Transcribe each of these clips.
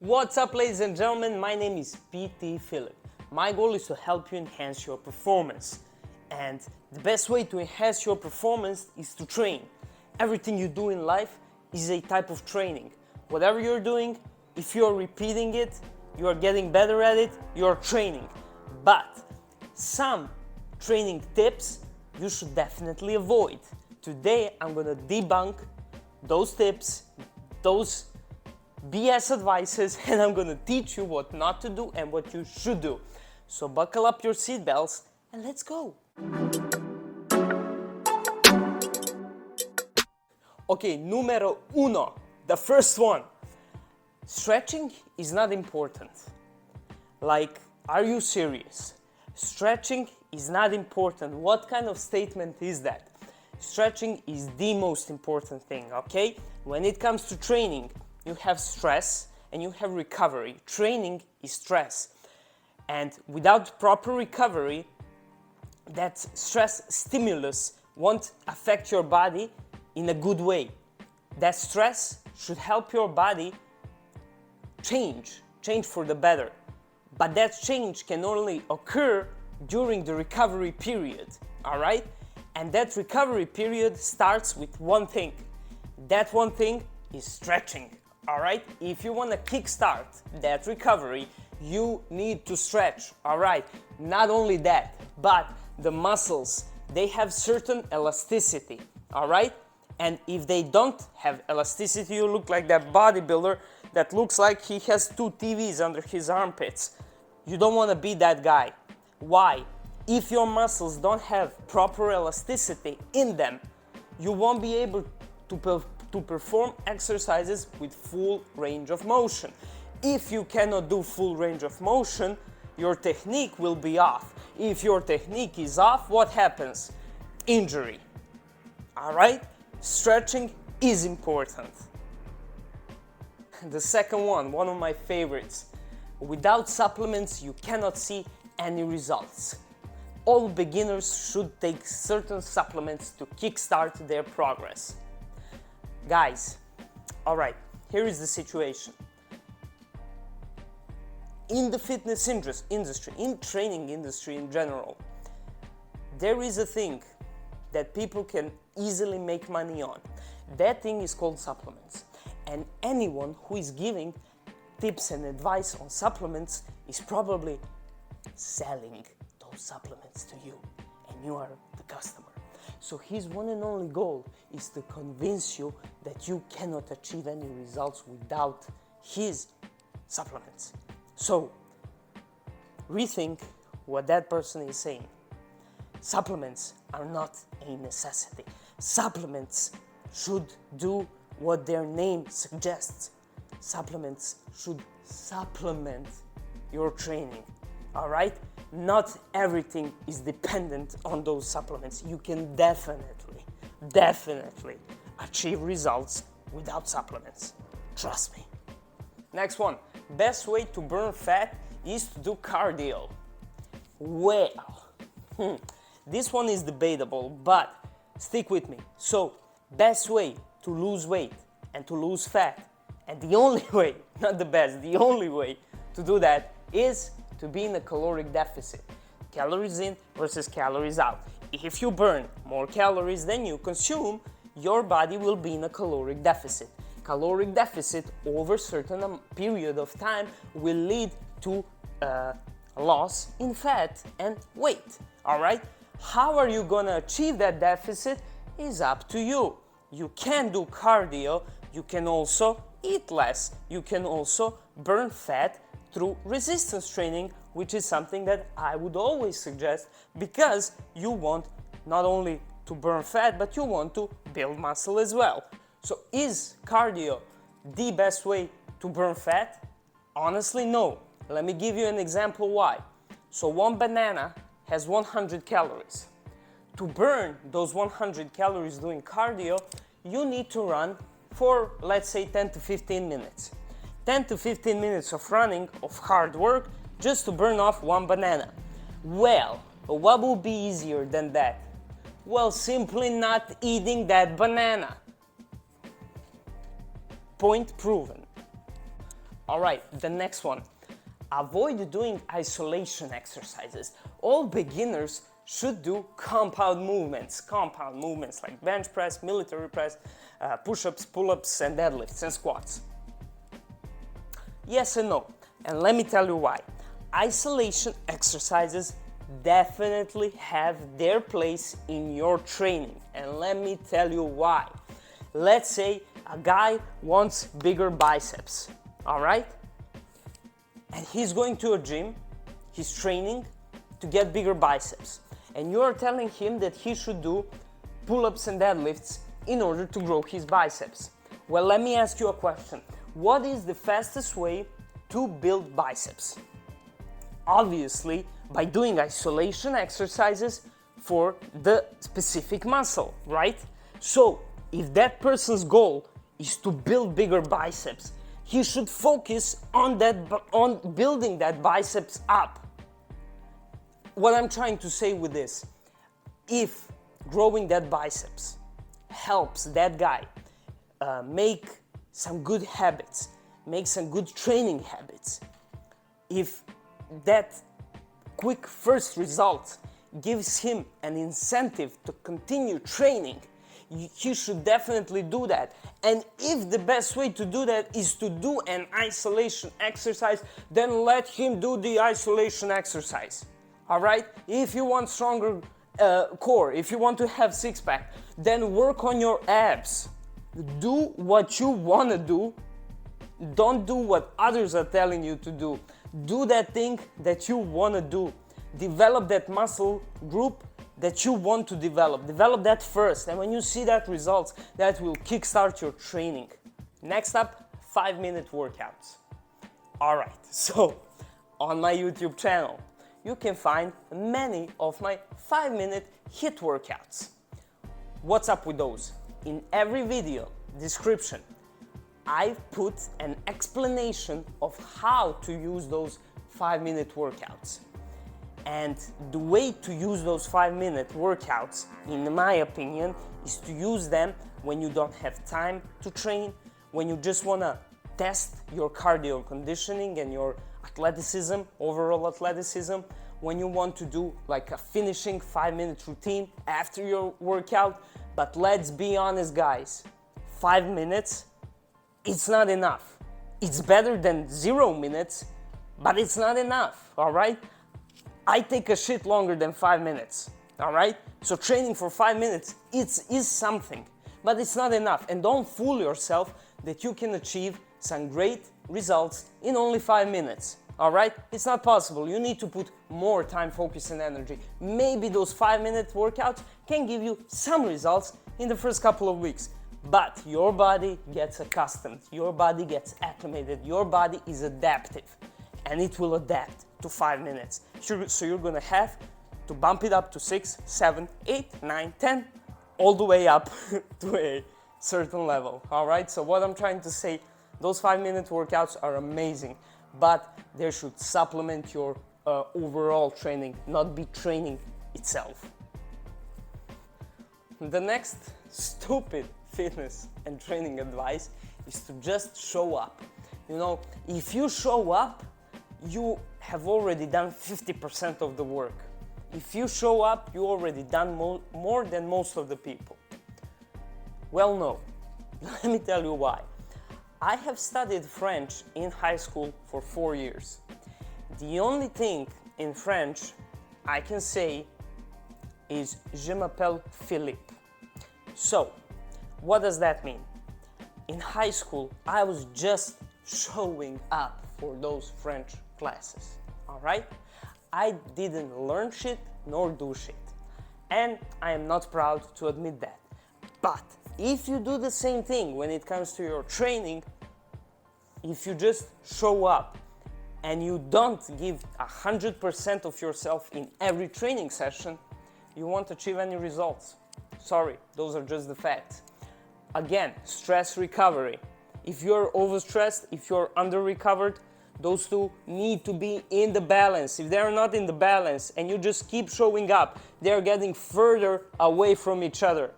What's up, ladies and gentlemen? My name is PT Philip. My goal is to help you enhance your performance. And the best way to enhance your performance is to train. Everything you do in life is a type of training. Whatever you're doing, if you're repeating it, you are getting better at it, you're training. But some training tips you should definitely avoid. Today I'm gonna debunk those tips, those BS advices, and I'm gonna teach you what not to do and what you should do. So buckle up your seatbelts and let's go. Okay, numero uno, the first one. Stretching is not important. Like, are you serious? Stretching is not important. What kind of statement is that? Stretching is the most important thing, okay? When it comes to training, you have stress and you have recovery. Training is stress. And without proper recovery, that stress stimulus won't affect your body in a good way. That stress should help your body change for the better. But that change can only occur during the recovery period, all right? And that recovery period starts with one thing. That one thing is stretching, all right? If you want to kickstart that recovery, you need to stretch, all right? Not only that, but the muscles, they have certain elasticity, all right? And if they don't have elasticity, you look like that bodybuilder that looks like he has two TVs under his armpits. You don't want to be that guy. Why? If your muscles don't have proper elasticity in them, you won't be able to perform exercises with full range of motion. If you cannot do full range of motion, your technique will be off. If your technique is off, what happens? Injury. All right? Stretching is important. The second one of my favorites. Without supplements, you cannot see any results. All beginners should take certain supplements to kickstart their progress. Guys, all right, here is the situation. In the fitness industry, in training industry in general, there is a thing that people can easily make money on. That thing is called supplements. And anyone who is giving tips and advice on supplements is probably selling those supplements to you, and you are the customer. So his one and only goal is to convince you that you cannot achieve any results without his supplements. So rethink what that person is saying. Supplements are not a necessity. Supplements should do what their name suggests. Supplements should supplement your training, all right? Not everything is dependent on those supplements. You can definitely achieve results without supplements. Trust me. Next one, best way to burn fat is to do cardio. Well, this one is debatable, but stick with me. So, best way to lose weight and to lose fat, and the only way, not the best, the only way to do that is to be in a caloric deficit. Calories in versus calories out. If you burn more calories than you consume, your body will be in a caloric deficit. Caloric deficit over a certain period of time will lead to loss in fat and weight, all right? How are you gonna achieve that deficit is up to you. You can do cardio, you can also eat less, you can also burn fat through resistance training, which is something that I would always suggest because you want not only to burn fat, but you want to build muscle as well. So is cardio the best way to burn fat? Honestly, no. Let me give you an example why. So one banana has 100 calories. To burn those 100 calories doing cardio, you need to run for, let's say, 10 to 15 minutes. 10 to 15 minutes of running, of hard work, just to burn off one banana. Well, what would be easier than that? Well, simply not eating that banana. Point proven. All right, the next one. Avoid doing isolation exercises. All beginners should do compound movements like bench press, military press, push-ups, pull-ups, and deadlifts and squats. Yes and no, and let me tell you why. Isolation exercises definitely have their place in your training, and let me tell you why. Let's say a guy wants bigger biceps, all right? And he's going to a gym, he's training to get bigger biceps, and you're telling him that he should do pull-ups and deadlifts in order to grow his biceps. Well, let me ask you a question. What is the fastest way to build biceps? Obviously, by doing isolation exercises for the specific muscle, right? So, if that person's goal is to build bigger biceps, he should focus on building that biceps up. What I'm trying to say with this, if growing that biceps helps that guy make some good habits, make some good training habits, if that quick first result gives him an incentive to continue training, he should definitely do that. And if the best way to do that is to do an isolation exercise, then let him do the isolation exercise. All right? If you want stronger core, if you want to have six-pack, then work on your abs. Do what you want to do. Don't do what others are telling you to do. Do that thing that you want to do. Develop that muscle group that you want to develop. Develop that first, and when you see that results, that will kickstart your training. Next up, 5-minute workouts. All right, so on my YouTube channel, you can find many of my 5-minute HIIT workouts. What's up with those? In every video description, I've put an explanation of how to use those 5-minute workouts. And the way to use those 5-minute workouts, in my opinion, is to use them when you don't have time to train, when you just want to test your cardio conditioning and your athleticism, overall athleticism, when you want to do like a finishing 5-minute routine after your workout. But let's be honest, guys, 5 minutes, it's not enough. It's better than 0 minutes, but it's not enough, all right? I take a shit longer than 5 minutes, all right? So training for 5 minutes is something, but it's not enough. And don't fool yourself that you can achieve some great results in only 5 minutes, all right? It's not possible. You need to put more time, focus, and energy. Maybe those 5-minute workouts can give you some results in the first couple of weeks, but your body gets accustomed, your body gets acclimated, your body is adaptive, and it will adapt to 5 minutes. So you're gonna have to bump it up to 6, 7, 8, 9, 10, all the way up to a certain level, all right? So what I'm trying to say, those 5-minute workouts are amazing, but they should supplement your overall training, not be training itself. The next stupid fitness and training advice is to just show up. You know, if you show up, you have already done 50% of the work. If you show up, you already done more than most of the people. Well, no. Let me tell you why. I have studied French in high school for 4 years. The only thing in French I can say is "Je m'appelle Philippe." So, what does that mean? In high school, I was just showing up for those French classes, all right? I didn't learn shit nor do shit, and I am not proud to admit that. But if you do the same thing when it comes to your training, if you just show up and you don't give 100% of yourself in every training session, you won't achieve any results. Sorry, those are just the facts. Again, stress recovery. If you're overstressed, if you're under-recovered, those two need to be in the balance. If they're not in the balance and you just keep showing up, they're getting further away from each other.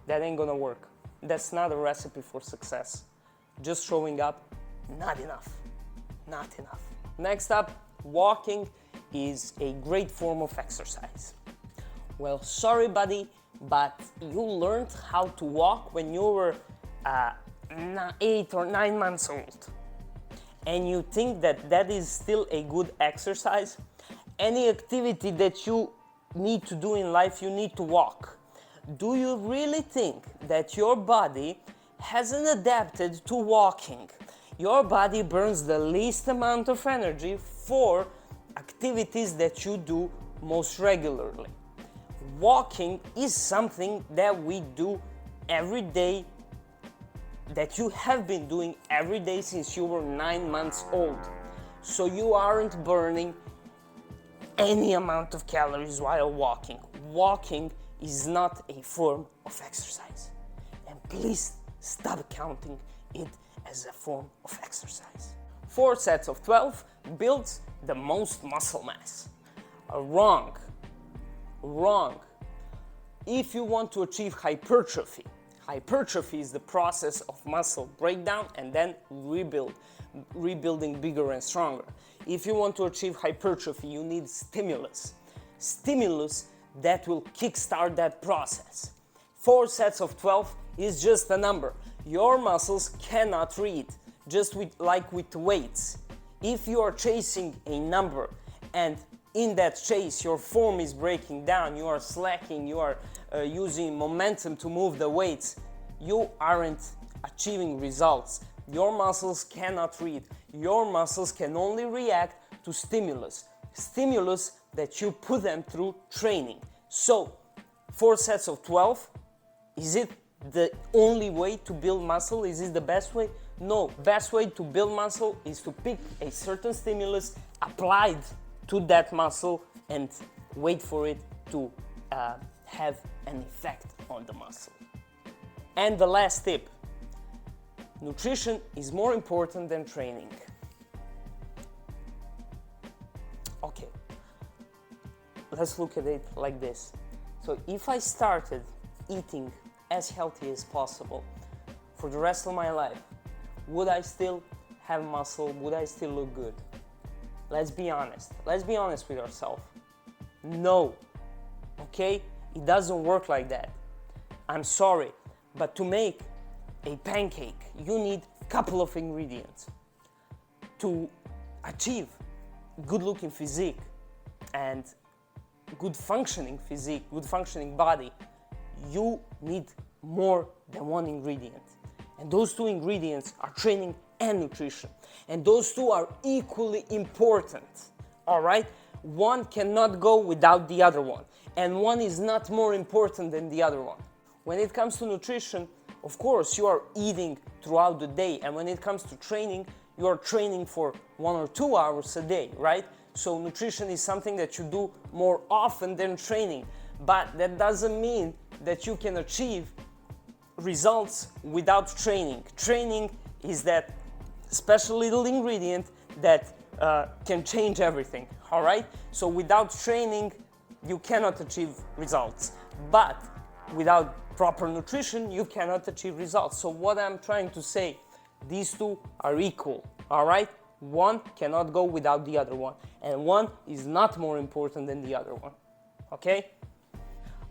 That ain't gonna work. That's not a recipe for success. just showing up, not enough. Not enough. Next up, walking is a great form of exercise. Well, sorry buddy, but you learned how to walk when you were 8 or 9 months old. And you think that that is still a good exercise? Any activity that you need to do in life, you need to walk. Do you really think that your body hasn't adapted to walking? Your body burns the least amount of energy for activities that you do most regularly. Walking is something that we do every day, that you have been doing every day since you were 9 months old. So you aren't burning any amount of calories while walking. Walking is not a form of exercise. And please stop counting it as a form of exercise. 4 sets of 12 builds the most muscle mass. Wrong. Wrong. If you want to achieve hypertrophy, hypertrophy is the process of muscle breakdown and then rebuilding bigger and stronger. If you want to achieve hypertrophy, you need stimulus. Stimulus that will kickstart that process. 4 sets of 12 is just a number. Your muscles cannot read, just like with weights. If you are chasing a number and in that chase your form is breaking down, you are slacking, you are using momentum to move the weights, you aren't achieving results. Your muscles cannot read. Your muscles can only react to stimulus. Stimulus that you put them through training. So, 4 sets of 12, is it the only way to build muscle? Is it the best way? No, best way to build muscle is to pick a certain stimulus applied to that muscle and wait for it to have an effect on the muscle. And the last tip, nutrition is more important than training. Okay, let's look at it like this. So if I started eating as healthy as possible for the rest of my life, would I still have muscle? Would I still look good? Let's be honest. Let's be honest with ourselves. No. Okay? It doesn't work like that. I'm sorry, but to make a pancake, you need a couple of ingredients. To achieve good looking physique and good functioning physique, good functioning body, you need more than one ingredient. And those 2 ingredients are training and nutrition. And those 2 are equally important. All right? One cannot go without the other one. And one is not more important than the other one. When it comes to nutrition, of course, you are eating throughout the day. And when it comes to training, you are training for 1 or 2 hours a day, right? So nutrition is something that you do more often than training. But that doesn't mean that you can achieve results without training. Training is that special little ingredient that can change everything, all right? So without training, you cannot achieve results. But without proper nutrition, you cannot achieve results. So what I'm trying to say, these 2 are equal, all right? One cannot go without the other one, and one is not more important than the other one, okay?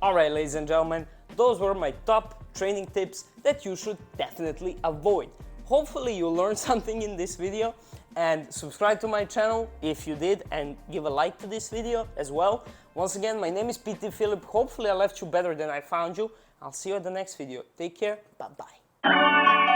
All right, ladies and gentlemen, those were my top training tips that you should definitely avoid. Hopefully you learned something in this video, and subscribe to my channel if you did, and give a like to this video as well. Once again, my name is PT Philip. Hopefully I left you better than I found you. I'll see you at the next video. Take care. Bye-bye.